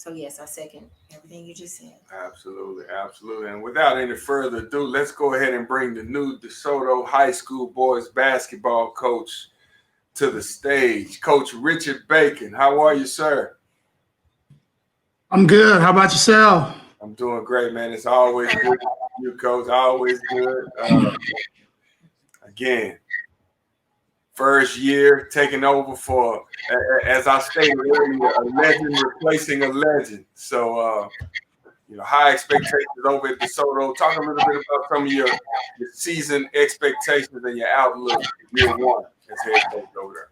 So yes, I second everything you just said. Absolutely, absolutely. And without any further ado, let's go ahead and bring the new DeSoto High School boys basketball coach to the stage. Coach Richard Bacon, how are you, sir? I'm good. How about yourself? I'm doing great, man. It's always good to see you, coach. Always good. Again, first year taking over for, as I stated earlier, a legend replacing a legend. So, high expectations over at DeSoto. Talk a little bit about some of your season expectations and your outlook for year one as head coach over there.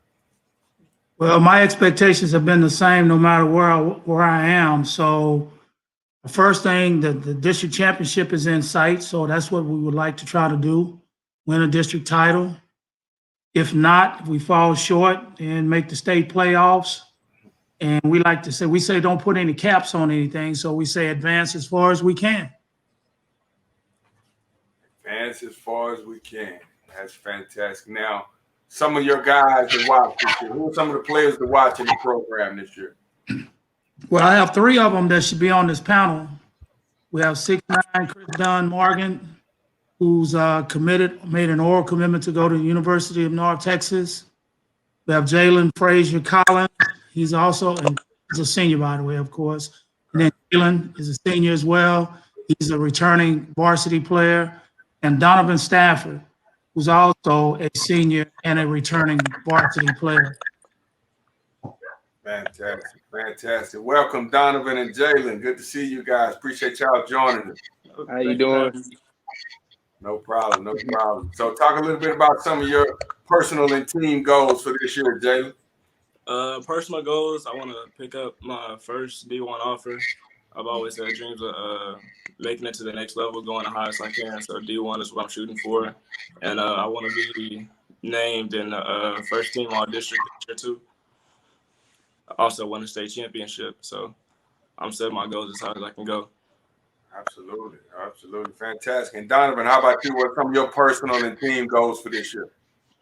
Well, my expectations have been the same no matter where I am. So the first thing, the district championship is in sight. So that's what we would like to try to do, win a district title. If not, if we fall short and make the state playoffs. And we like to say, we say don't put any caps on anything. So we say advance as far as we can. Advance as far as we can. That's fantastic. Now, some of your guys to watch this year. Who are some of the players to watch in the program this year? Well, I have three of them that should be on this panel. We have 6'9" Chris Dunn Morgan, who's committed, made an oral commitment to go to the University of North Texas. We have Jalen Frazier Collins. He's also, and he's a senior, by the way, of course. And then Jalen is a senior as well. He's a returning varsity player. And Donovan Stafford, who's also a senior and a returning varsity player. Fantastic, fantastic. Welcome, Donovan and Jalen. Good to see you guys. Appreciate y'all joining us. How you doing? No problem, no problem. So talk a little bit about some of your personal and team goals for this year, Jalen. Personal goals, I want to pick up my first D1 offer. I've always had dreams of making it to the next level, going the highest I can. So D1 is what I'm shooting for. And I want to be named in the first team all district this year too. I also won a state championship. So I'm setting my goals as high as I can go. Absolutely, absolutely. Fantastic. And Donovan, how about you? What are some of your personal and team goals for this year?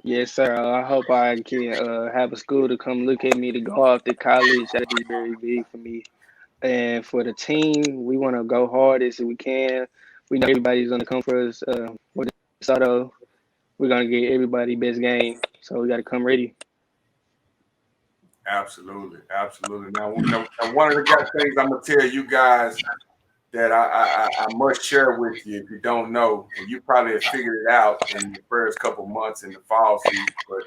Yes, sir. I hope I can have a school to come look at me to go off to college. That'd be very big for me. And for the team, we want to go hard as we can. We know everybody's going to come for us. With DeSoto, we're going to get everybody best game. So we got to come ready. Absolutely, absolutely. Now, one of the things I'm going to tell you guys that I must share with you, if you don't know, and you probably have figured it out in the first couple months in the fall season, but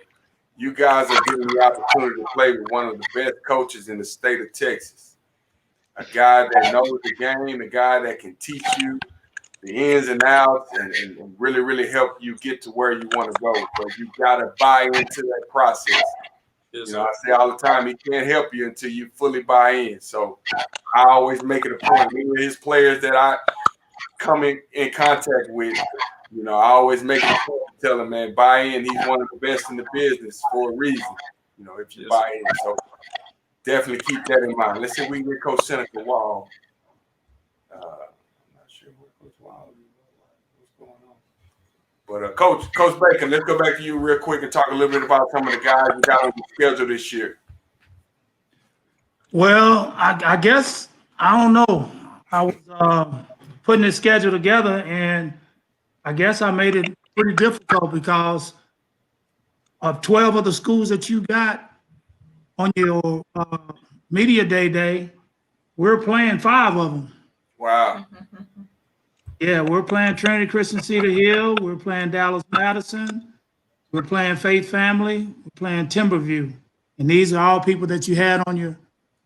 you guys are getting the opportunity to play with one of the best coaches in the state of Texas. A guy that knows the game, a guy that can teach you the ins and outs and really, really help you get to where you want to go. So you got to buy into that process. Yes, I say all the time, he can't help you until you fully buy in. So I always make it a point. Many of his players that I come in contact with, I always make it a point to tell him, man, buy in. He's one of the best in the business for a reason, if you buy in. So definitely keep that in mind. Let's see if we can get Coach Seneca Wall. I'm not sure what Coach Wall is. What's going on? But Coach Bacon, let's go back to you real quick and talk a little bit about some of the guys you got on the schedule this year. Well, I guess, I don't know. I was putting this schedule together, and I guess I made it pretty difficult because of 12 of the schools that you got on your media day, we're playing 5 of them. Wow. Yeah, we're playing Trinity Christian Cedar Hill. We're playing Dallas Madison. We're playing Faith Family. We're playing Timberview. And these are all people that you had on your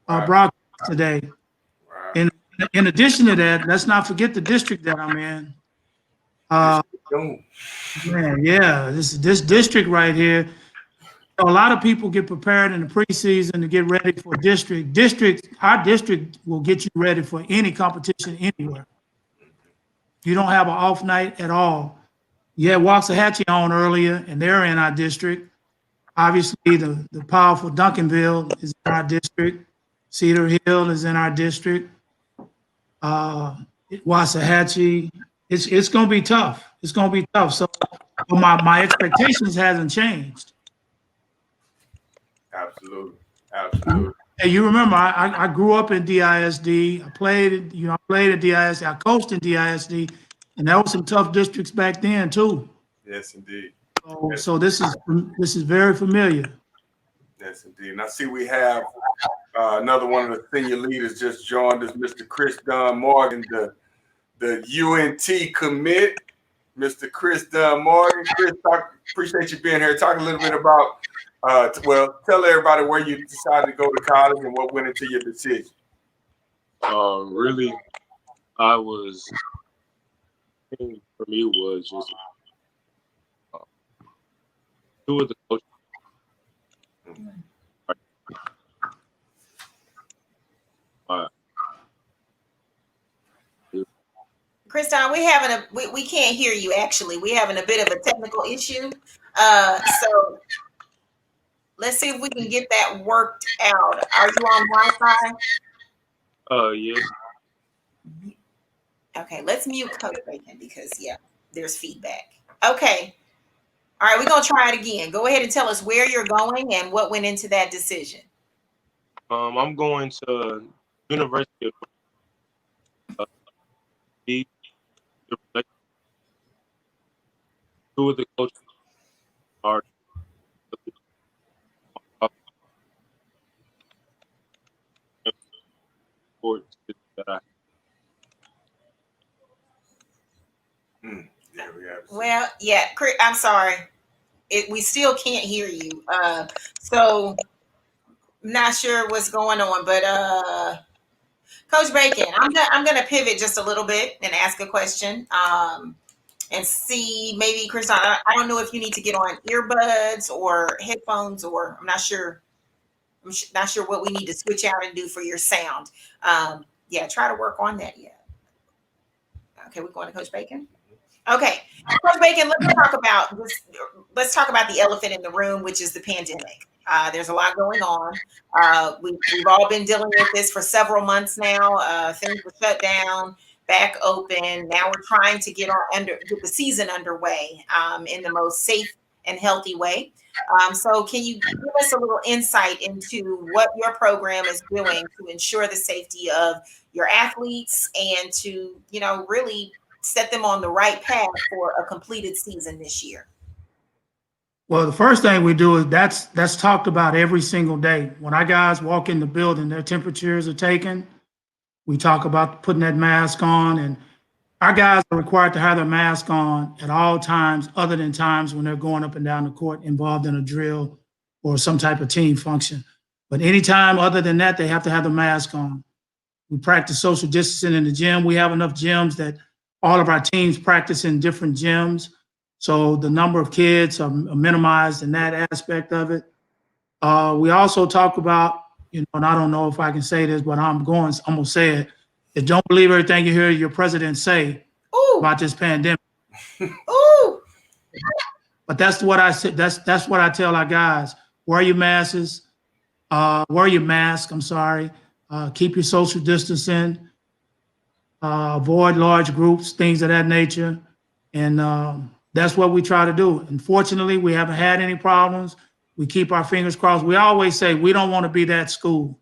broadcast today. Wow. In addition to that, let's not forget the district that I'm in. This district right here. A lot of people get prepared in the preseason to get ready for district. Our district will get you ready for any competition anywhere. You don't have an off night at all. You had Waxahachie on earlier, and they're in our district. Obviously, the powerful Duncanville is in our district. Cedar Hill is in our district. Waxahachie. It's going to be tough. It's going to be tough. So my expectations hasn't changed. Absolutely. Hey, you remember I grew up in DISD. I played, I played at DISD. I coached in DISD, and there were some tough districts back then too. Yes, indeed. So this is very familiar. Yes, indeed. And I see we have another one of the senior leaders just joined us, Mr. Chris Dunn Morgan, the UNT commit, Mr. Chris Dunn Morgan. Chris, appreciate you being here. Talk a little bit about, tell everybody where you decided to go to college and what went into your decision. Really, I was, thing for me was just two of the coaches. Kriston, we can't hear you actually. We're having a bit of a technical issue. So let's see if we can get that worked out. Are you on Wi-Fi? Yeah. Okay, let's mute Coach Bacon because there's feedback. Okay. All right, we're gonna try it again. Go ahead and tell us where you're going and what went into that decision. I'm going to University of two of the coaches are that I. Well, yeah, I'm sorry. We still can't hear you. So I'm not sure what's going on, but Coach Bacon, I'm gonna pivot just a little bit and ask a question. And see, maybe Chris, I don't know if you need to get on earbuds or headphones, or I'm not sure. Not sure what we need to switch out and do for your sound. Try to work on that. Yeah. Okay, we're going to Coach Bacon. Okay, Coach Bacon, let's talk about this. Let's talk about the elephant in the room, which is the pandemic. There's a lot going on. We've all been dealing with this for several months now. Things were shut down, back open. Now we're trying to get the season underway in the most safe and healthy way. So can you give us a little insight into what your program is doing to ensure the safety of your athletes and to, really set them on the right path for a completed season this year? Well, the first thing we do is that's talked about every single day. When our guys walk in the building, their temperatures are taken. We talk about putting that mask on, and our guys are required to have their mask on at all times other than times when they're going up and down the court involved in a drill or some type of team function. But anytime other than that, they have to have the mask on. We practice social distancing in the gym. We have enough gyms that all of our teams practice in different gyms. So the number of kids are minimized in that aspect of it. We also talk about, and I don't know if I can say this, but I'm going to say it. Is don't believe everything you hear your president say about this pandemic. Ooh. But that's what I said. That's what I tell our guys. Wear your masks. Wear your mask. I'm sorry. Keep your social distancing. Avoid large groups, things of that nature, and that's what we try to do. Unfortunately, we haven't had any problems. We keep our fingers crossed. We always say we don't want to be that school.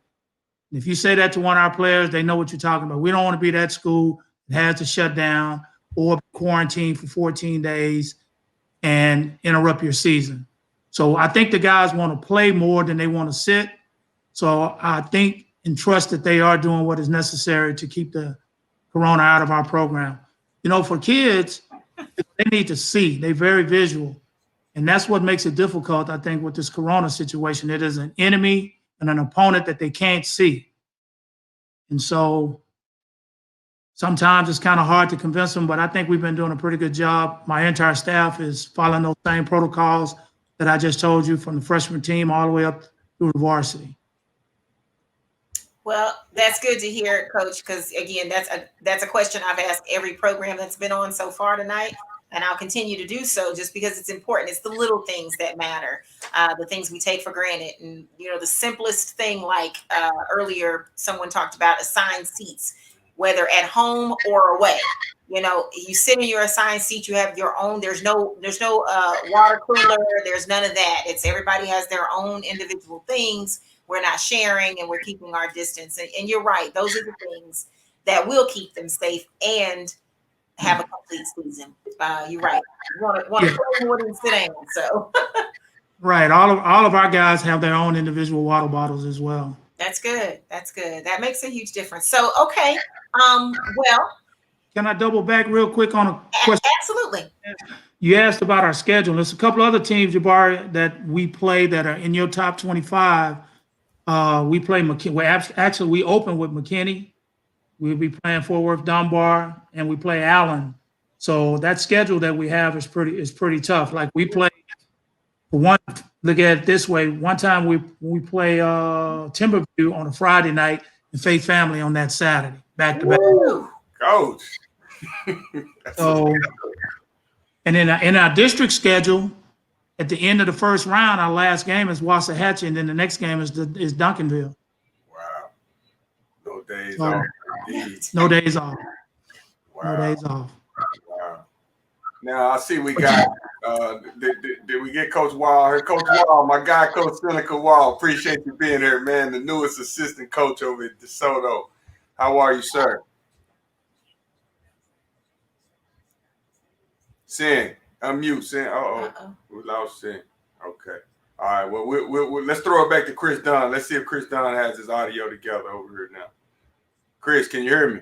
If you say that to one of our players, they know what you're talking about. We don't want to be that school that has to shut down or quarantine for 14 days and interrupt your season. So I think the guys want to play more than they want to sit. So I think and trust that they are doing what is necessary to keep the corona out of our program. For kids, they need to see. They're very visual. And that's what makes it difficult, I think, with this corona situation. It is an enemy and an opponent that they can't see. And so sometimes it's kind of hard to convince them, but I think we've been doing a pretty good job. My entire staff is following those same protocols that I just told you, from the freshman team all the way up through the varsity. Well, that's good to hear, Coach, because again, that's a question I've asked every program that's been on so far tonight, and I'll continue to do so just because it's important. It's the little things that matter, the things we take for granted. And, the simplest thing, like earlier, someone talked about assigned seats, whether at home or away. You sit in your assigned seat, you have your own, there's no water cooler, there's none of that. It's everybody has their own individual things we're not sharing and we're keeping our distance. And you're right. Those are the things that will keep them safe and have a complete season. You're right. You want to Yeah. play more than sit down. So Right. All of our guys have their own individual water bottles as well. that's good. That's good. That makes a huge difference. So okay. Well, Can I double back real quick on a question? absolutely. You asked about our schedule. There's a couple other teams, Jabari, that we play that are in your top 25. We play McKinney. Actually, we open with McKinney. We'll be playing Fort Worth Dunbar, and we play Allen. So that schedule that we have is pretty tough. Like we play one. Look at it this way. One time we play Timberview on a Friday night and Faith Family on that Saturday, back to back. Woo, coach. So, and then in our district schedule, at the end of the first round, our last game is Waxahachie, and then the next game is Duncanville. Wow. No days So, off. Indeed. no days off. Wow. No days off. Wow. Now I see we got. Did we get Coach Wall here? Coach Wall, my guy, Coach Seneca Wall. Appreciate you being here, man. The newest assistant coach over at DeSoto. How are you, sir? Sin, unmute. Sin. We lost Sin. Okay. All right. Well, we'll let's throw it back to Chris Dunn. Let's see if Chris Dunn has his audio together over here now. Chris, can you hear me?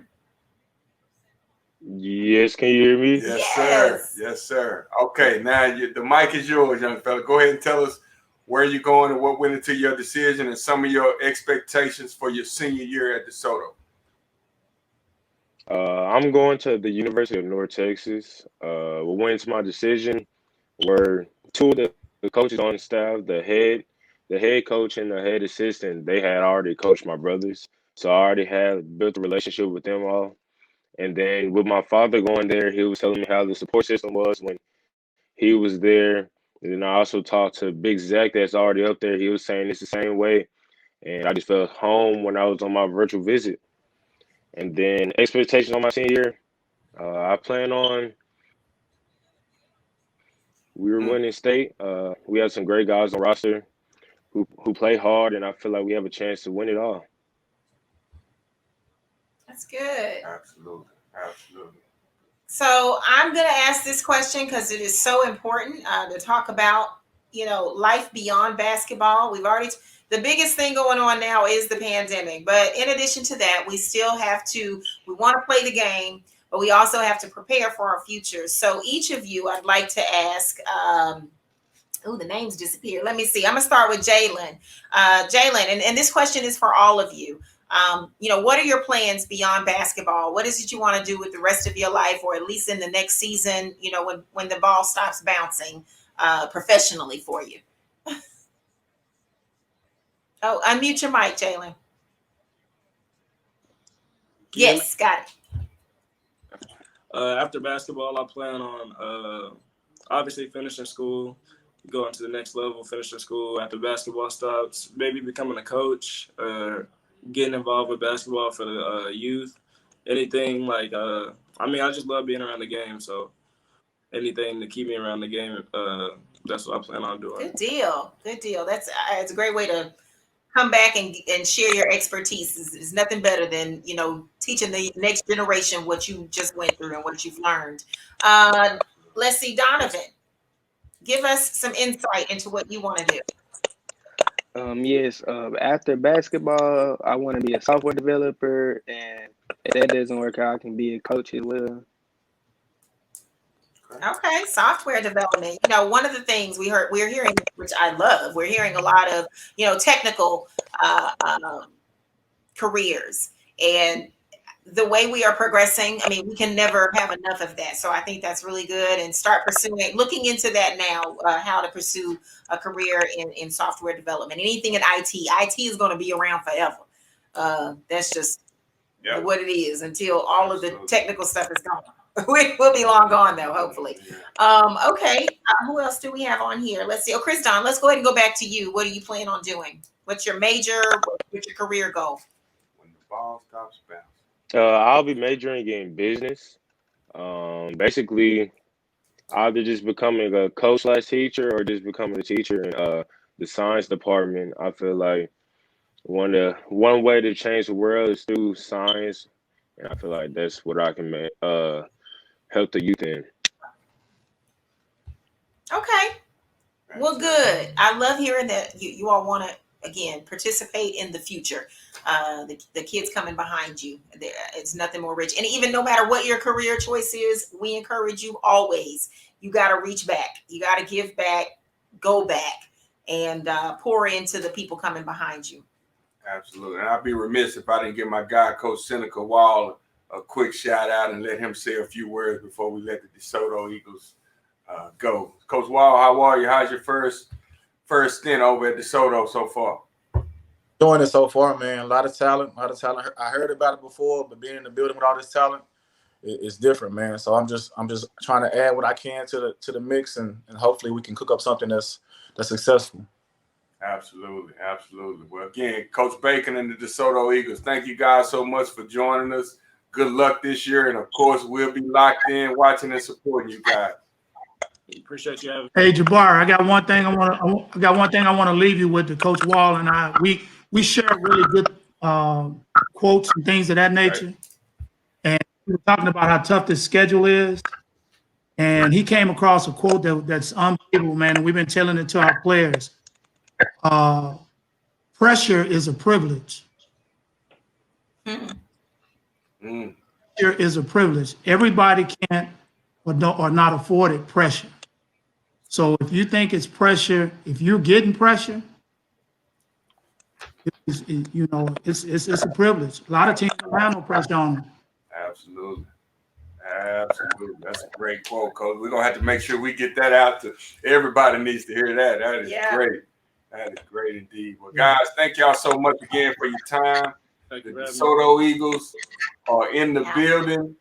Yes, can you hear me? Yes, sir. Yes, sir. Okay, now the mic is yours, young fella. Go ahead and tell us where you're going and what went into your decision and some of your expectations for your senior year at DeSoto. I'm going to the University of North Texas. What went into my decision were two of the coaches on the staff, the head coach and the head assistant. They had already coached my brothers, so I already had built a relationship with them all. And then with my father going there, he was telling me how the support system was when he was there. And then I also talked to Big Zach that's already up there. He was saying it's the same way. And I just felt home when I was on my virtual visit. And then expectations on my senior year, I plan on we were winning state. We have some great guys on roster who play hard, and I feel like we have a chance to win it all. That's good. Absolutely. Absolutely. So I'm going to ask this question because it is so important to talk about, life beyond basketball. The biggest thing going on now is the pandemic. But in addition to that, we want to play the game, but we also have to prepare for our future. So each of you, I'd like to ask, the names disappeared. Let me see. I'm going to start with Jalen. Jalen, and this question is for all of you. What are your plans beyond basketball? What is it you want to do with the rest of your life, or at least in the next season, when the ball stops bouncing professionally for you? Oh, unmute your mic, Jalen. Yes, got it. After basketball, I plan on obviously finishing school, going to the next level, finishing school after basketball stops, maybe becoming a coach, getting involved with basketball for the youth, anything like, I just love being around the game. So anything to keep me around the game, that's what I plan on doing. Good deal. Good deal. It's a great way to come back and share your expertise. Is nothing better than, teaching the next generation what you just went through and what you've learned. Let's see, Donovan, give us some insight into what you want to do. Yes, after basketball, I want to be a software developer, and if that doesn't work out, I can be a coach as well. Okay, software development. One of the things we're hearing, which I love, we're hearing a lot of, technical careers. And the way we are progressing, we can never have enough of that. So I think that's really good, and start looking into that now, how to pursue a career in software development. Anything in IT. IT is going to be around forever. That's just what it is until all of the technical stuff is gone. We'll be long gone though, hopefully. Okay. Who else do we have on here? Let's see. Oh, Chris Don, let's go ahead and go back to you. What do you plan on doing? What's your major? What's your career goal? When the ball stops bouncing. I'll be majoring in business. Basically, either just becoming a coach/teacher or just becoming a teacher in the science department. I feel like one way to change the world is through science, and I feel like that's what I can help the youth in. Okay. Well, good. I love hearing that you all want to, again, participate in the future. The kids coming behind you. It's nothing more rich. And even no matter what your career choice is, we encourage you always. You got to reach back. You got to give back, go back, and pour into the people coming behind you. Absolutely. And I'd be remiss if I didn't give my guy, Coach Seneca Wall, a quick shout out and let him say a few words before we let the DeSoto Eagles go. Coach Wall, how are you? How's your first stint over at DeSoto so far? Doing it so far, man. A lot of talent. I heard about it before, but being in the building with all this talent, it's different, man. So I'm just trying to add what I can to the mix, and hopefully we can cook up something that's successful. Absolutely. Well, again, Coach Bacon and the DeSoto Eagles, thank you guys so much for joining us. Good luck this year, and of course, we'll be locked in, watching and supporting you guys. Appreciate you having. Hey, Jabbar, I got one thing I want to leave you with. To Coach Wall and I, we share really good quotes and things of that nature. Right. And we were talking about how tough this schedule is. And he came across a quote that's unbelievable, man. And we've been telling it to our players. Pressure is a privilege. Pressure is a privilege. Everybody can't or not afforded pressure. So if you think it's pressure, if you're getting pressure, it's a privilege. A lot of teams don't have no pressure on them. Absolutely. That's a great quote, Coach. We're going to have to make sure we get that out to everybody. Needs to hear that. That is great. That is great indeed. Well, guys, thank y'all so much again for your time. The DeSoto Eagles are in the building,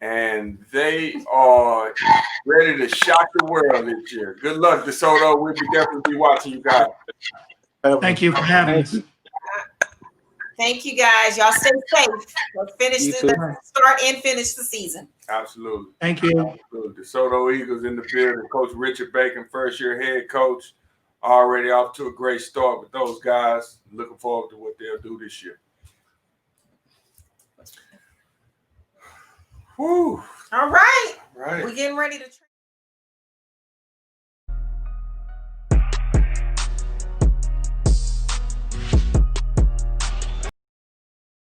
and they are ready to shock the world this year. Good luck, DeSoto. We'll definitely be watching you guys. Thank you for having us. Thank you, guys. Y'all stay safe. Let's start and finish the season. Absolutely. Thank you. Absolutely. DeSoto Eagles in the building. Coach Richard Bacon, first-year head coach, already off to a great start with those guys. Looking forward to what they'll do this year. Whew. All right. We're getting ready to